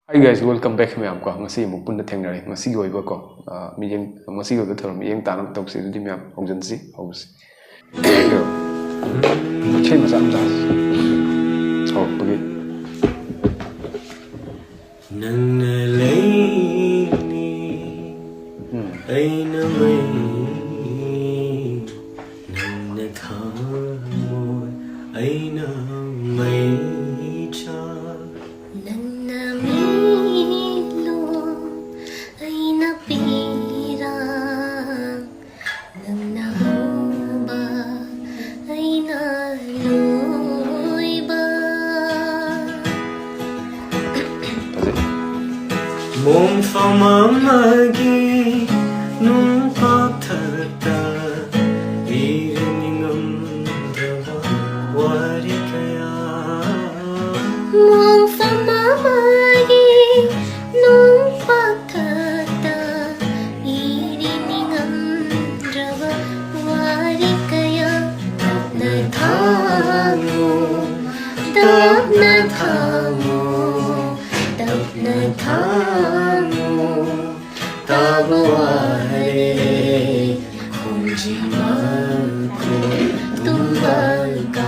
Hi guys, welcome back ma'am ko. Ngasi mo punna thengnare. Ngasi oiba ko. Miyeng ngasi oiba thorom miyeng tanam tawsi di ma'am hongjansi hausi. Chei masa amsa. Oh, pagi. Nang nalay ay namay nang nathamoy ay namay tiyak. Nang namilo ay napirang, nang nahuba ay naluy ba? Mong pamamagi nung pagtata irinig ang dawa wari kaya. Mong pamamagi nung pagkata, irinig ang drawa, wari kaya. Tap na thamo, tap na thamo, tabawari kung jiman ko tumbagay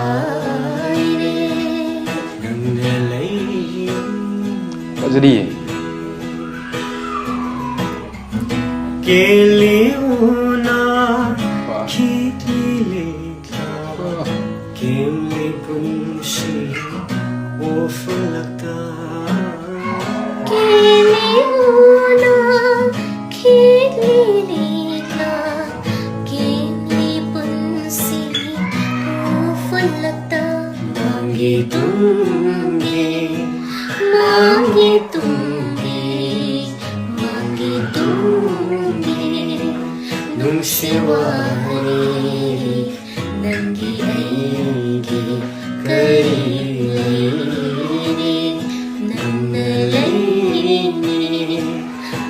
rin. Nang nalay Pak jadi. Keliuna Wah. kitlilita Kemlipunshi ofalakta Kiliuna, kililita, kilipunsi, ufalata. Mangitungi Mangitungi, mangitungi, Nung siwari nanggi-aigi, karilini, nang nalayini,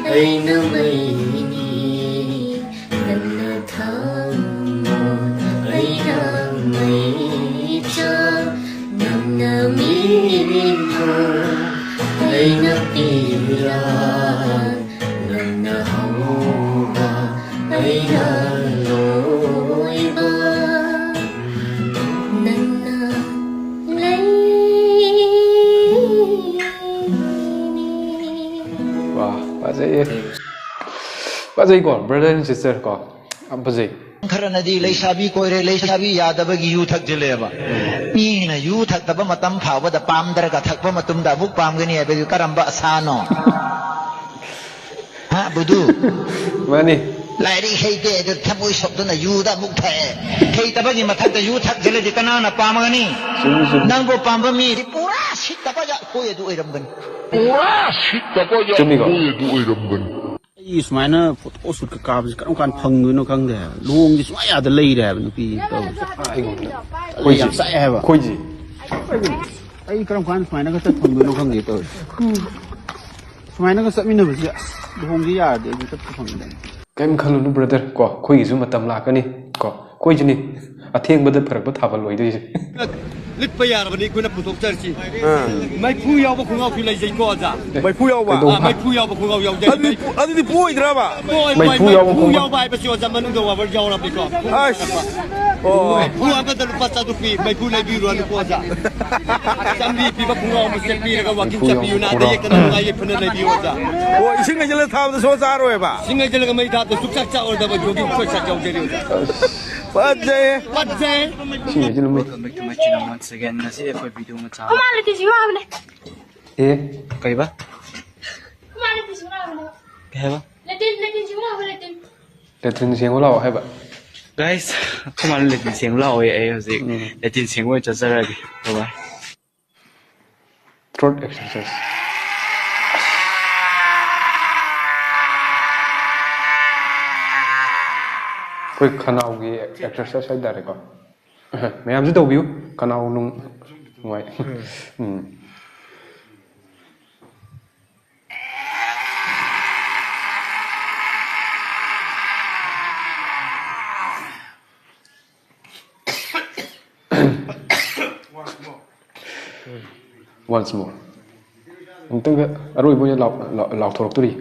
ay namayini, nang nathamon, ay namaytiyak, nang namino, ay napirang, nang nahuba, ay naloy ba? Nang nalayini. Wah, Pak Zai. Pak Zai ko, brother and sister ko. Am Pak Zai. खरनदी लैसाबी कोइरे लैसाबी यादबगी यू थकजिलेबा मीना यू थकतबा मतम फावदा पामदरगा थकबा मतुमदा बुक पामगनी एबेगु करंबा सानो हा बुदु Mani. लाइरी हेते द थबोय सबदना यूदा मुक थे हेतबगी मथकदा you थकजिले the Kanana पामगनी Sumi sumi. नंगो पामबा मी दि पुरा सितबा जा कोय दु ओइरमगन Sumi ko. ꯑꯩ ꯁꯨꯃꯥꯏꯅ ꯐꯣꯇꯣ ꯁꯨꯠꯀ ꯀꯥꯕꯁꯤ ꯀꯔꯝ ꯀꯥꯟꯗ ꯐꯪꯗꯣꯏꯅꯣ ꯈꯪꯗꯦ ꯂꯨꯍꯣꯡꯗꯤ ꯁꯨꯡꯌꯥ ꯌꯥꯗ ꯂꯩꯔꯦ ꯍꯥꯏꯕ ꯅꯨꯄꯤ ꯇꯧꯕꯁꯦ Aigona. ꯑꯩ ꯌꯥꯝ ꯆꯥꯛꯑꯦ ꯍꯥꯏꯕ Khoiji. ꯑꯩ ꯀꯔꯝ ꯀꯥꯟꯗ ꯁꯨꯃꯥꯏꯅꯒ ꯆꯠ ꯐꯪꯗꯣꯏꯅꯣ ꯈꯪꯗꯦ ꯇꯧꯔꯤꯁꯦ ꯁꯨꯃꯥꯏꯅꯒ ꯆꯠꯃꯤꯟꯅꯕꯁꯤ ꯑꯁ ꯂꯨꯍꯣꯡꯗꯤ ꯌꯥꯔꯗꯤ ꯑꯩꯗꯤ ꯆꯠꯄ ꯐꯪꯗꯦ Kaim khalunu brother ko. Khoigisu matam lakani ko. Khoijini. Athengbada pharakba thabal oidoi. ꯂꯤꯠꯄ ꯌꯥꯔꯕꯅꯤ ꯑꯩꯈꯣꯏꯅ ꯄꯨꯊꯣꯛꯆꯔꯁꯤ ꯃꯩꯐꯨ ꯌꯥꯎꯕ ꯈꯣꯡꯒ꯭ꯔꯥꯎꯁꯨ ꯂꯩꯖꯩꯀꯣ ꯑꯣꯖꯥ ꯃꯩꯐꯨ ꯌꯥꯎꯕ ꯃꯩꯐꯨ ꯌꯥꯎꯕ ꯈꯣꯡꯒ꯭ꯔꯥꯎ ꯌꯥꯎꯖꯩ ꯑꯗꯨꯗꯤ ꯄꯣꯏꯗ꯭ꯔꯕ ꯃꯩꯐꯨ ꯌꯥꯎꯕ ꯃꯩꯐꯨ ꯈꯣꯡꯒ꯭ꯔꯥꯎ ꯌꯥꯎꯕ ꯍꯥꯏꯕꯁꯤ ꯑꯣꯖꯥ ꯃꯅꯨꯡꯗ ꯋꯥꯕꯔ ꯌꯥꯎꯔꯕꯅꯤꯀꯣ ꯑꯁ ꯑꯣ ꯃꯩꯐꯨ ꯑꯃꯗ ꯂꯨꯄꯥ 400 ꯄꯤ ꯃꯩꯐꯨ ꯂꯩꯕꯤꯔꯨꯔꯅꯨꯀꯣ ꯑꯣꯖꯥ ꯆꯥꯝꯃꯔꯤ ꯄꯤꯕ ꯈꯣꯡꯒ꯭ꯔꯥꯎ ꯑꯃ ꯁꯦꯠꯄꯤꯔꯒ ꯋꯥꯛꯀꯤꯡ ꯆꯠꯄꯤꯌꯨ ꯅꯥꯗ ꯌꯦꯛꯇꯅ ꯅꯨꯡꯉꯥꯏ ꯌꯦꯛꯐꯅ ꯂꯩꯕꯤꯌꯨ ꯑꯣꯖꯥ ꯑꯣ ꯏꯁꯤꯡ ꯍꯩꯖꯤꯜꯂ ꯊꯥꯕꯗ ꯁꯣ ꯆꯥꯔꯣꯏꯕ ꯁꯤꯡ ꯍꯩꯖꯤꯜꯂꯒ ꯃꯩ ꯊꯥꯕꯗ ꯁꯨꯛꯆꯥꯛ ꯆꯥꯛꯑꯣꯏꯗꯕ ꯖꯣꯒꯤꯡ ꯐꯣꯔꯁꯥꯛ ꯌꯥꯎꯖꯔꯤ ꯑꯣꯖꯥ ꯐꯖꯩꯌꯦ ꯐꯠꯖꯩ Sing aja lumai. Welcome back to my channel once again. Nasi ako video macam Kemana di sini mana? Eh. kaya ba? Kemana di sini mana? Kaya ba? Letin sini mana letin? Letrin siang wala hai ba. Guys, kumain letin siang lao ay hasi. Letin siang mo chasara lagi. Bye. Throat exercise. Koi khanau gi exercise hai dare ko. Mayam ji tawbiu khanau nung ngai. Once more. ꯑꯃꯨꯛꯇꯪꯒ ꯑꯔꯣꯏꯕ ꯑꯣꯏꯅ ꯂꯥꯎꯊꯣꯔꯛꯇꯣꯔꯤ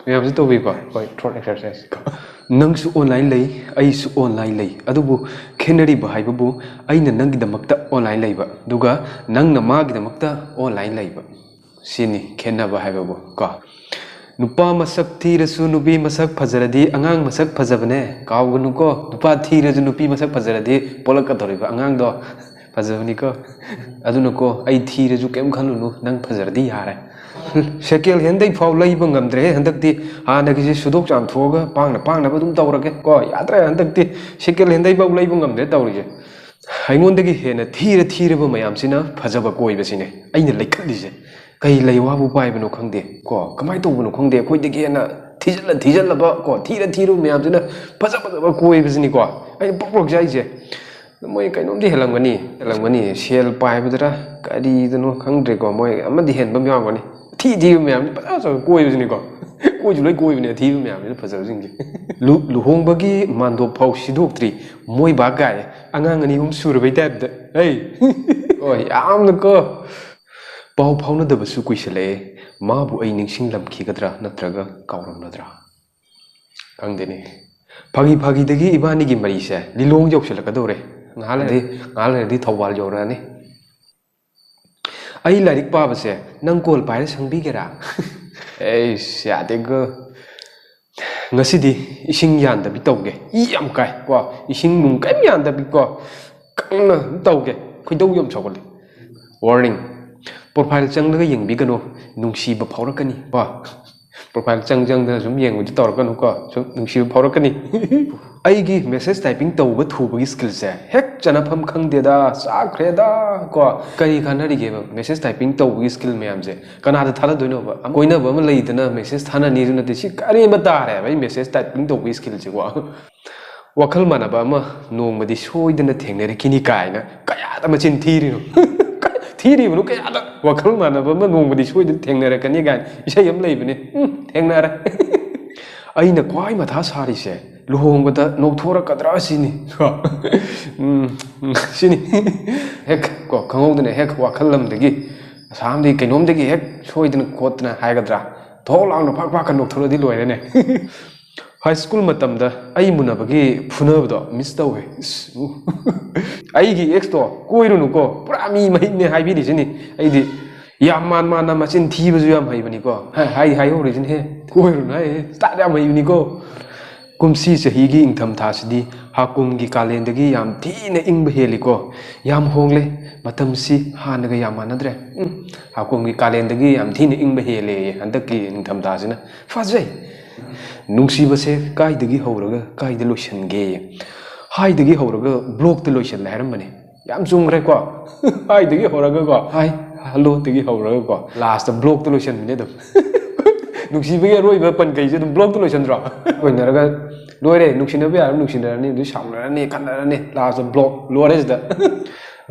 ꯃꯌꯥꯝꯁꯤ ꯇꯧꯕꯤꯀꯣ ꯍꯣꯏ throat exercise ꯅꯪꯁꯨ online ꯂꯩ ꯑꯩꯁꯨ online ꯂꯩ ꯑꯗꯨꯕꯨ ꯈꯦꯠꯅꯔꯤꯕ ꯍꯥꯏꯕꯕꯨ ꯑꯩꯅ ꯅꯪꯒꯤꯗꯃꯛꯇ ꯑꯣꯟꯂꯥꯏꯟ ꯂꯩꯕ ꯑꯗꯨꯒ ꯅꯪꯅ ꯃꯥꯒꯤꯗꯃꯛꯇ ꯑꯣꯟꯂꯥꯏꯟ ꯂꯩꯕ ꯁꯤꯅꯤ ꯈꯦꯠꯅꯕ ꯍꯥꯏꯕꯕꯨ ꯀꯣ नुपा मसक थीरसु नुपी मसक फजरदी अंगांग मसक फजबने कावगनुको नुपा थीरसु नुपी मसक फजरदी पोलकदोरिबा अंगांग दो फजबनिको अदुनको आई थीरसु केम खनुनु नंग फजरदी यारे सेकेल हेंदै फाव लैबा ngamdre हंदकती हानगिसे सुदोक चामथोगा पांगना बदुम तौरगे को यात्रा हंदकती सेकेल हेंदै फाव लैबा ngamdre तौरिजे आइगोंदगी हेना थीरबा मयामसिना फजबा कोइबसिने अइना लेखलिसे कई लैवाबू पाइबनो खंदे को कमाय तौबनो खंदे अखोइदगी हेना थीजल्लबा को थीरु मयामसिना फजबा कोइबसिनि को अइ पकपक जाइजे मोय कैनोमदि हेलंगनी सेल पाइबदरा करीदनो खंद्रे को मोय अमदि हेनबम यावगनी थी मयाम फजबा कोइबसिनि को कोइजु लई कोइबने थीबु मयामसिना फजबसिंगे लुहोंबगी मांदो फाउ सिदोक्ट्री मोय बागाय अंगांगनी हुम सुरबै टाइपदा हे ओय यामन को पाउ फाउनदबसु कुइसले माबु अई निंसिंगलमखिगद्रा नत्रगा काउरमनद्रा खंगदेने फागी इबानी की मरीसे Lilong यौसलकदोरे ngaladi thawal yorani ai lairik pabase nang kol paire sangbigera ei siadega ngasidi ising yanda bi tawge I am kai ko ising nung kai yanda bi ko kangna tawge khoidau yom chawle warning profile changlaga yengbigano nungsiba phaurakani ba profile changjangda sum yengu tawrakanu ko sum nungsiba phaurakani aigi message typing tawba thubagi skill se hek chanafam khangdeda sakreda ko kari khanari ge message typing tawbagi skill mayam je kanada thala doino ba koina ba ma leidana message thana ni runa de si kari ma tare bai message typing tawbagi skill je ko wakhal manaba ma nongmadi soidana thengnare kini kaina kaya da machin thirino thiri bulu kaya da wakhal manaba ma nongmadi soidana thengnare kani ga isai yam leibani thengnare aina kwai matha sari se luhongbada nokthorакadra sini sini hek ko khangodne hek wakhallamdagi samdi kainomdagi hek soidna khotna haigadra tholangna phak kan nokthoradi loirene high school matamda ai munabagi phunabdo miss tawe ai gi ex to koirunu ko pura mi mahine haibidi sini ai di yam man machin thibuju yam haibani ko hai origin he koirunu hai start yam haibani ko kumsi sahigi ingtham thasidi hakum gi kalendagi yam thina ingba heliko yam hongle matamsi hanaga yam manadre hakum gi kalendagi yam thina ingba hele handaki ingtham thasina fazai nungsi base kaidagi horaga kaida loishange haidagi horaga block te loishan lairamani yam chungre ko haidagi horaga ko hai hello tagi horaga ko last block te loishan ne dum nungsi bagi roi ba pan kai je dum block te loishan dra oinaraga loire nuksina be ar nuksinarani du saunarani kanarani last block loire da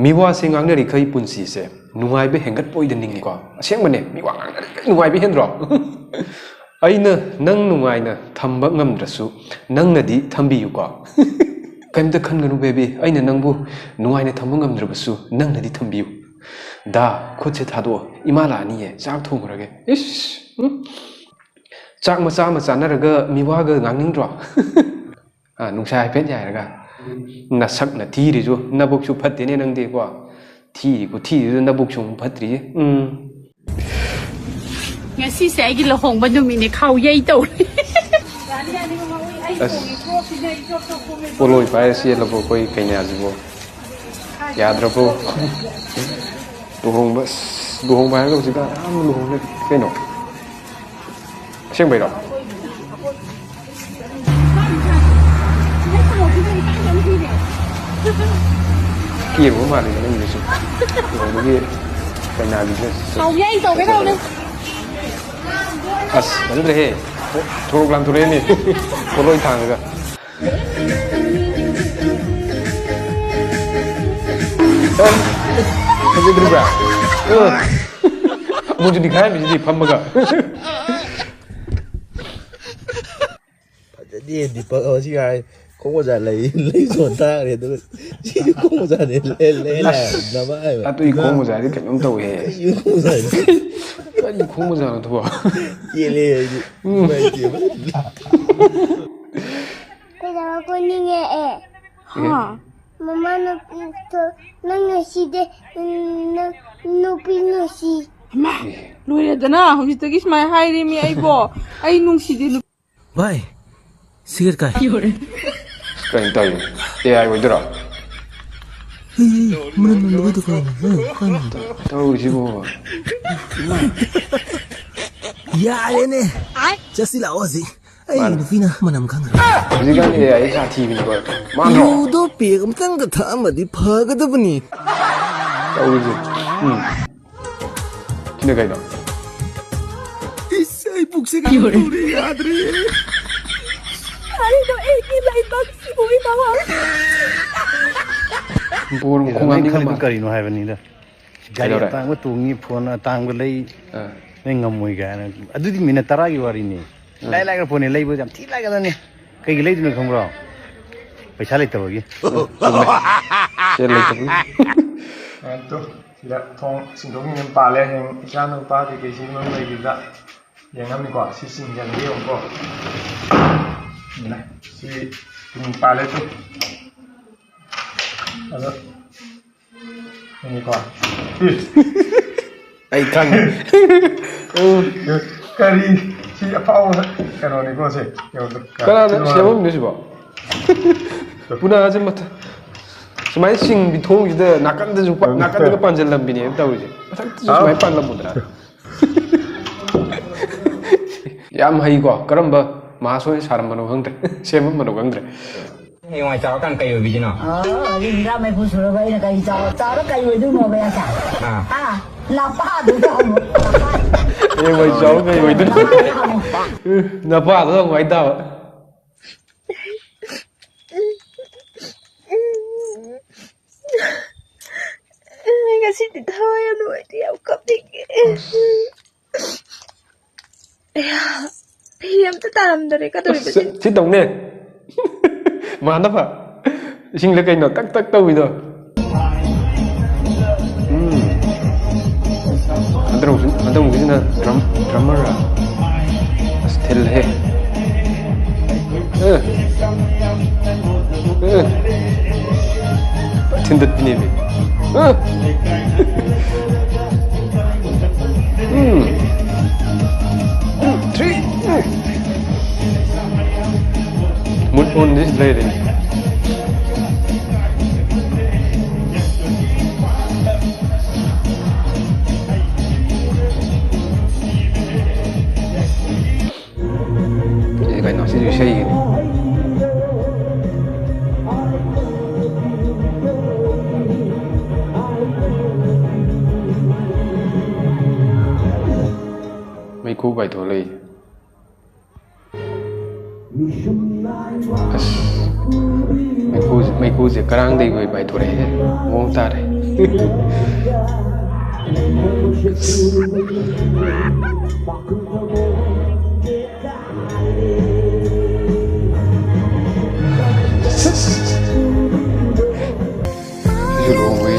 miwa singangnari khai punsi se nungai be hengat poidaning ko asengmane miwa ngangnari nungai be hendro aina nang nungaina thamba ngamdrasu nangnadi thambiyu ko kaimta khanganu bebe aina nangbu nungaina thamba ngamdrabasu nangnadi thambiyu da khotse thado imalani ye chak thongrage is chak macha naraga miwaga ngangningdro nungsa pet yairaga nasak na thiri jo nabuk su phatte ne nangde ko thiri nabuk su phatri ngasi se ai gi lohong ba numi ne khau yai to poloi pai si la bo koi kaina jibo yadrabo luhong ba ga jiga luhong ne kaino seng bai ro kia của mà thì nó như vậy rồi cái cái nào thì Hầu dây tàu cái đâu đi. vẫn thế thôi làm thôi đi có lôi thằng rồi không biết được à muốn đi khai mình đi phăm mà cả Jadi di per si ai không bao giờ lấy dồn ta để tôi chỉ không bao giờ để lấy là mà ai mà tôi không bao giờ thì cảnh ông tàu hè không bao giờ cái gì không bao giờ là thua gì liền mày chỉ bây giờ con đi nghe Hả? mama nó ngồi xí đây nó bị ngồi xí Ma, loiredana, hꯧꯖꯤꯛꯇꯒꯤ ꯁꯨꯃꯥꯏꯅ ꯍꯥꯏꯔꯦꯃꯤ ꯑꯩꯕꯣ. ꯑꯩ ꯅꯨꯡꯁꯤꯗꯦ ꯅꯨꯄꯤ. Vai, sigat kai. cái tàu AI với đó Mana nunggu tu kan? tàu gì bộ Ya ini. Just la ozi. Ay, Nufina, mana mukang. gì cái AI sao TV này coi mà nó Yudo pi, kamu tang kata ama di paga tu bani. tàu gì cái này cái đó Isai bukse kan puri adri. Hari nó em đi lại bác sĩ bùi tao hả buồn không ăn đi khali mà kari no hai bani da gari Kailaura? tang tu ngi phone tang ba lei nei ngamoi ga na adudi mina tara gi wari ni lai lai ga phone lei bo jam thi lai ga ni kai gi lei du khong ro paisa lei taw gi chơi lấy chụp Ito, sila thong sindong yung pale yung isa ng pa kay kasi nung may gida. Yang kami ko si sinjang dia ko. Nah, si yung pale tu. Ano? Ini ko. ai căng Kari si apao kano ni ko si. cái nào xem không nhớ gì bảo buna aja mata semai sing bithong gitu nakan tu juga nakan tu panjang lambi ni tahu je semai pan lambu dah yam hai ko karamba mahasoi saram mano hang tre sem mano hang tre Hey, ngoài cháu càng cày ở vì nào? Linh ra mày phụ sửa vậy là cày cháu nó cày với đứa mà về chả. Là ba đứa không? em mày cháu cái mày đứng na pa đó ngoài tao Kasi dito yan di ako kapig Piyam tataram dari ka tuloy ba chết đồng nè mà nó phải sinh là cái nó tắc tắc tao bây giờ anh đâu cái nào drummer à still he tin đất này vậy three muốn ôn this lady cái nó sẽ được xây gì mấy cô bài thổ lì mấy cô sẽ karang đây với bài thổ đấy mô ta đấy Chứ lộ với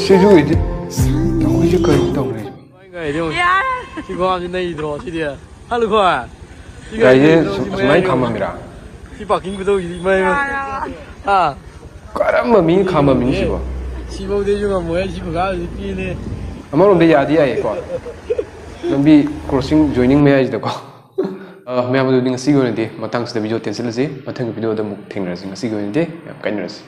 chứ rồi đi đâu có chứ cười đâu này 이거 진짜 이들어 시디야. 할로 거. cái gì mấy khăm mà mira 이 바뀐 것도 이마에. 아. caramba mình khăm mà mình xíu 시보 대중아 뭐야 시보가 이네. ama rom de yadi ai ko lambi crossing joining me ai de ko me amadu ding sigo ne de matang se video tensil se mathang video da muk thengna sing sigo ne de yam kainras